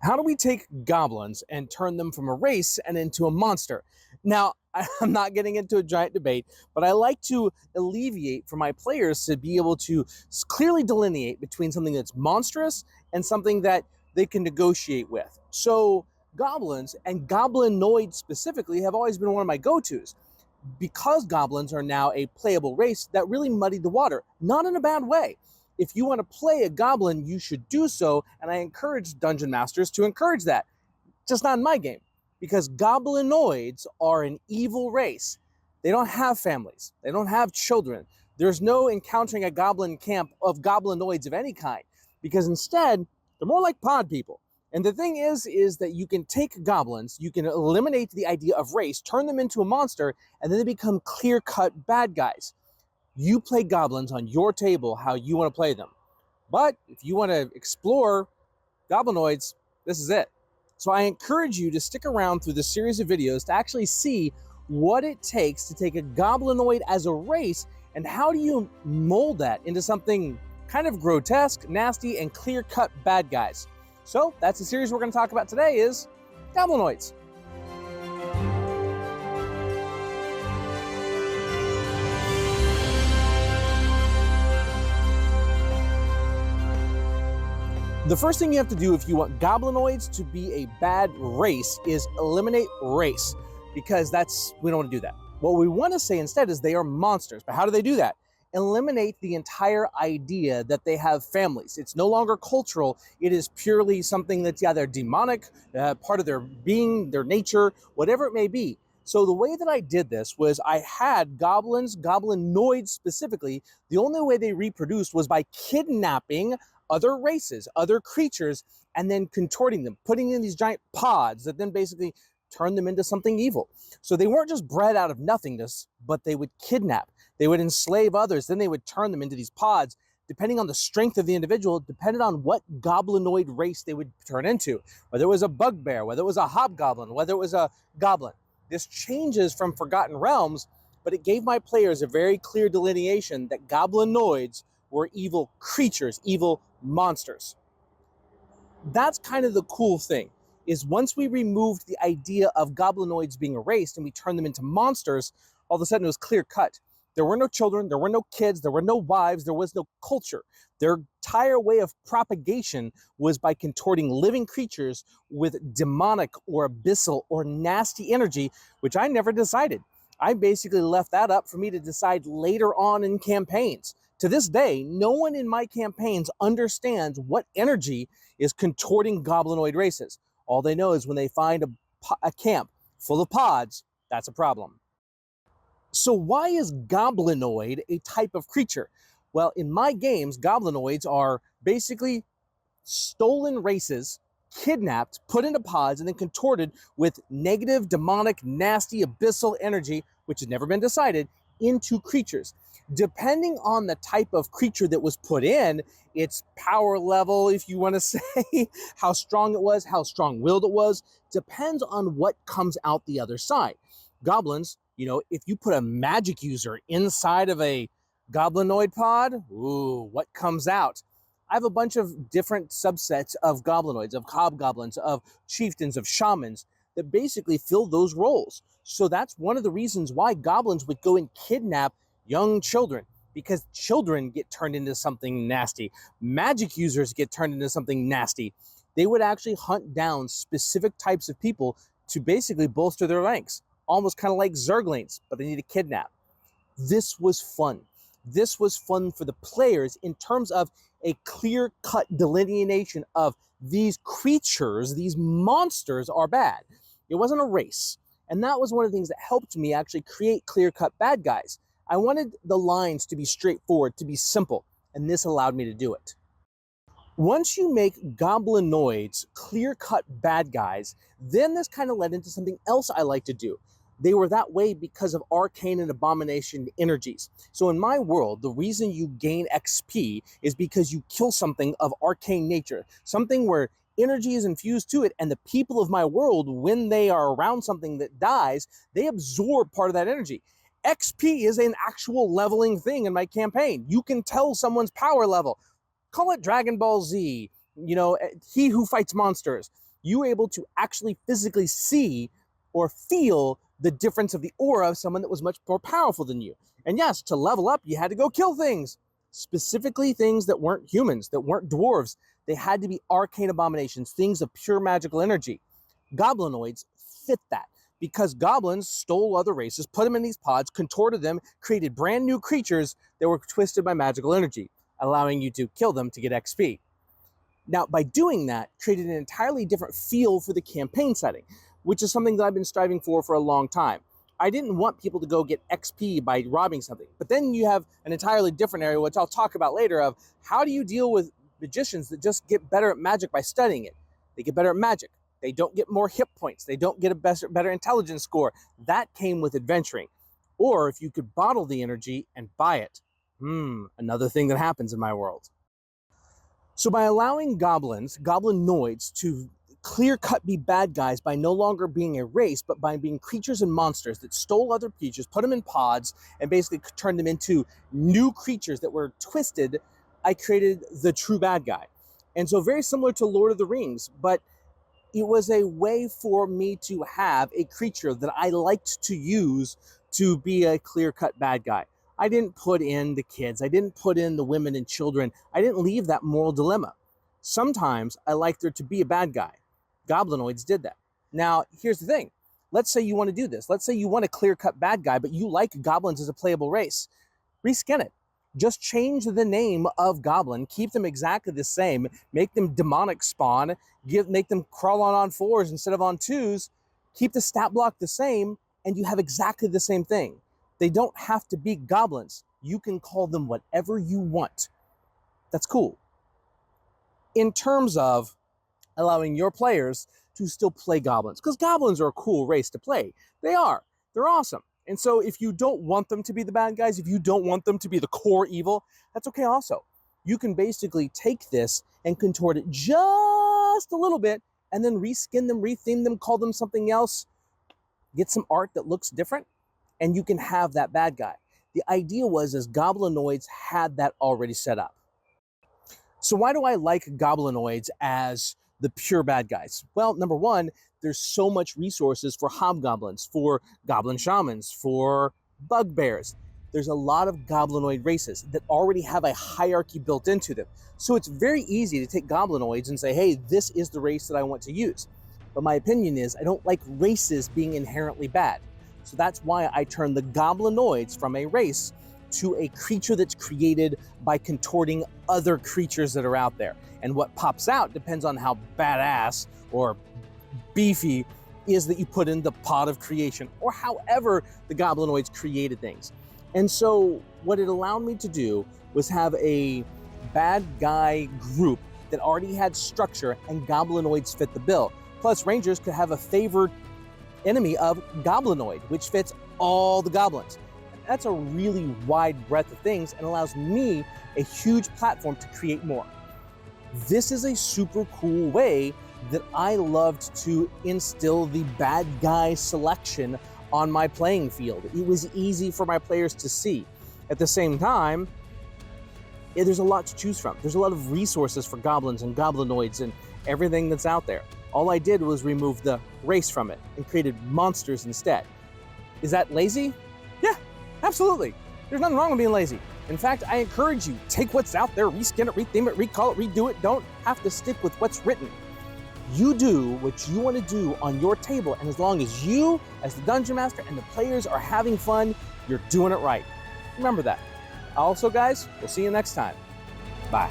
How do we take goblins and turn them from a race and into a monster? Now, I'm not getting into a giant debate, but I like to alleviate for my players to be able to clearly delineate between something that's monstrous and something that they can negotiate with. So, goblins and goblinoids specifically have always been one of my go-tos. Because goblins are now a playable race, that really muddied the water, not in a bad way. If you want to play a goblin, you should do so, and I encourage dungeon masters to encourage that. Just not in my game, because goblinoids are an evil race. They don't have families. They don't have children. There's no encountering a goblin camp of goblinoids of any kind, because instead, they're more like pod people. And the thing is that you can take goblins, you can eliminate the idea of race, turn them into a monster, and then they become clear-cut bad guys. You play goblins on your table how you want to play them. But if you want to explore goblinoids, this is it. So I encourage you to stick around through this series of videos to actually see what it takes to take a goblinoid as a race and how do you mold that into something kind of grotesque, nasty, and clear-cut bad guys. So that's the series we're going to talk about today is goblinoids. The first thing you have to do if you want goblinoids to be a bad race is eliminate race, because we don't want to do that. What we want to say instead is they are monsters. But how do they do that? Eliminate the entire idea that they have families. It's no longer cultural. It is purely something that's either demonic, part of their being, their nature, whatever it may be. So the way that I did this was I had goblins, goblinoids specifically. The only way they reproduced was by kidnapping other races, other creatures, and then contorting them, putting in these giant pods that then basically turn them into something evil. So they weren't just bred out of nothingness, but they would kidnap, they would enslave others, then they would turn them into these pods, depending on the strength of the individual, depending on what goblinoid race they would turn into, whether it was a bugbear, whether it was a hobgoblin, whether it was a goblin. This changes from Forgotten Realms, but it gave my players a very clear delineation that goblinoids were evil creatures, evil monsters. That's kind of the cool thing, is once we removed the idea of goblinoids being erased and we turned them into monsters, all of a sudden it was clear cut. There were no children, there were no kids, there were no wives, there was no culture. Their entire way of propagation was by contorting living creatures with demonic or abyssal or nasty energy, which I never decided. I basically left that up for me to decide later on in campaigns. To this day, no one in my campaigns understands what energy is contorting goblinoid races. All they know is when they find a camp full of pods, that's a problem. So why is goblinoid a type of creature? Well, in my games, goblinoids are basically stolen races, kidnapped, put into pods, and then contorted with negative, demonic, nasty, abyssal energy, which has never been decided, into creatures. Depending on the type of creature that was put in, its power level, if you want to say, how strong it was, how strong-willed it was, depends on what comes out the other side. Goblins, if you put a magic user inside of a goblinoid pod, ooh, what comes out? I have a bunch of different subsets of goblinoids, of hobgoblins, of chieftains, of shamans that basically fill those roles. So that's one of the reasons why goblins would go and kidnap young children, because children get turned into something nasty. Magic users get turned into something nasty. They would actually hunt down specific types of people to basically bolster their ranks, almost kind of like zerglings, but they need to kidnap. This was fun. This was fun for the players in terms of a clear-cut delineation of these creatures, these monsters are bad. It wasn't a race. And that was one of the things that helped me actually create clear-cut bad guys. I wanted the lines to be straightforward, to be simple, and this allowed me to do it. Once you make goblinoids clear-cut bad guys, then this kind of led into something else I like to do. They were that way because of arcane and abomination energies. So in my world, the reason you gain XP is because you kill something of arcane nature, something where energy is infused to it, and the people of my world, when they are around something that dies, they absorb part of that energy. XP is an actual leveling thing in my campaign. You can tell someone's power level. Call it Dragon Ball Z, he who fights monsters. you were able to actually physically see or feel the difference of the aura of someone that was much more powerful than you. And yes, to level up, you had to go kill things, specifically things that weren't humans, that weren't dwarves. They had to be arcane abominations, things of pure magical energy. Goblinoids fit that because goblins stole other races, put them in these pods, contorted them, created brand new creatures that were twisted by magical energy, allowing you to kill them to get XP. Now, by doing that, created an entirely different feel for the campaign setting, which is something that I've been striving for a long time. I didn't want people to go get XP by robbing something. But then you have an entirely different area, which I'll talk about later, of how do you deal with magicians that just get better at magic by studying it? They get better at magic. They don't get more hit points. They don't get a better intelligence score. That came with adventuring. Or if you could bottle the energy and buy it. Another thing that happens in my world. So by allowing goblins, goblinoids, to clear-cut be bad guys by no longer being a race, but by being creatures and monsters that stole other creatures, put them in pods, and basically turned them into new creatures that were twisted, I created the true bad guy. And so very similar to Lord of the Rings, but it was a way for me to have a creature that I liked to use to be a clear-cut bad guy. I didn't put in the kids. I didn't put in the women and children. I didn't leave that moral dilemma. Sometimes I like there to be a bad guy. Goblinoids did that. Now, here's the thing. Let's say you want to do this. Let's say you want a clear-cut bad guy, but you like goblins as a playable race. Reskin it. Just change the name of goblin. Keep them exactly the same. Make them demonic spawn. Make them crawl on all fours instead of on twos. Keep the stat block the same, and you have exactly the same thing. They don't have to be goblins. You can call them whatever you want. That's cool. In terms of allowing your players to still play goblins, because goblins are a cool race to play. They are. They're awesome. And so if you don't want them to be the bad guys, if you don't want them to be the core evil, that's okay also. You can basically take this and contort it just a little bit and then reskin them, retheme them, call them something else, get some art that looks different, and you can have that bad guy. The idea was goblinoids had that already set up. So why do I like goblinoids as the pure bad guys? Well, number one, there's so much resources for hobgoblins, for goblin shamans, for bugbears. There's a lot of goblinoid races that already have a hierarchy built into them. So it's very easy to take goblinoids and say, hey, this is the race that I want to use. But my opinion is I don't like races being inherently bad. So that's why I turned the goblinoids from a race to a creature that's created by contorting other creatures that are out there. And what pops out depends on how badass or beefy is that you put in the pot of creation, or however the goblinoids created things. And so what it allowed me to do was have a bad guy group that already had structure, and goblinoids fit the bill. Plus, rangers could have a favored enemy of goblinoid, which fits all the goblins. That's a really wide breadth of things and allows me a huge platform to create more. This is a super cool way that I loved to instill the bad guy selection on my playing field. It was easy for my players to see. At the same time, there's a lot to choose from. There's a lot of resources for goblins and goblinoids and everything that's out there. All I did was remove the race from it and created monsters instead. Is that lazy? Yeah, absolutely. There's nothing wrong with being lazy. In fact, I encourage you, take what's out there, reskin it, retheme it, recall it, redo it. Don't have to stick with what's written. You do what you want to do on your table, and as long as you, as the Dungeon Master, and the players are having fun, you're doing it right. Remember that. Also, guys, we'll see you next time. Bye.